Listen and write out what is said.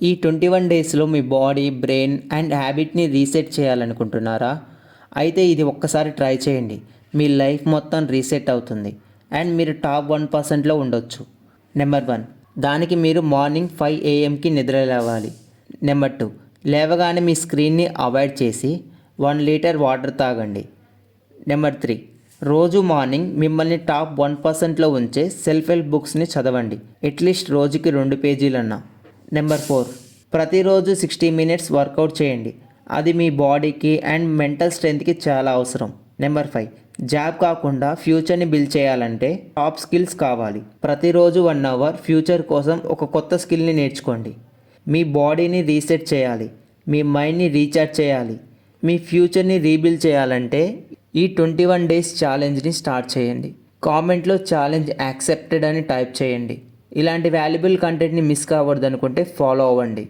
ఈ 21 డేస్లో మీ body, brain and హ్యాబిట్ని reset చేయాలనుకుంటున్నారా? అయితే ఇది ఒక్కసారి ట్రై చేయండి. మీ లైఫ్ మొత్తం రీసెట్ అవుతుంది అండ్ మీరు టాప్ 1%లో ఉండొచ్చు. నెంబర్ 1, దానికి మీరు మార్నింగ్ 5 AM నిద్ర లేవాలి. నెంబర్ 2, లేవగానే మీ స్క్రీన్ని అవాయిడ్ చేసి 1 లీటర్ వాటర్ తాగండి. నెంబర్ 3, రోజు మార్నింగ్ మిమ్మల్ని టాప్ 1%లో ఉంచే సెల్ఫ్ హెల్ప్ బుక్స్ని చదవండి, అట్లీస్ట్ రోజుకి 2 పేజీలన్నా. నెంబర్ 4, ప్రతిరోజు 60 మినిట్స్ వర్కౌట్ చేయండి. అది మీ బాడీకి అండ్ మెంటల్ స్ట్రెంగ్త్కి చాలా అవసరం. నెంబర్ 5, జాబ్ కాకుండా ఫ్యూచర్ని బిల్డ్ చేయాలంటే టాప్ స్కిల్స్ కావాలి. ప్రతిరోజు 1 అవర్ ఫ్యూచర్ కోసం ఒక కొత్త స్కిల్ని నేర్చుకోండి. మీ బాడీని రీసెట్ చేయాలి, మీ మైండ్ని రీఛార్జ్ చేయాలి, మీ ఫ్యూచర్ని రీబిల్డ్ చేయాలంటే ఈ 21 డేస్ ఛాలెంజ్ని స్టార్ట్ చేయండి. కామెంట్లో ఛాలెంజ్ యాక్సెప్టెడ్ అని టైప్ చేయండి. ఇలాంటి వాల్యుబుల్ కంటెంట్ని మిస్ కావద్దు అనుకుంటే ఫాలో అవ్వండి.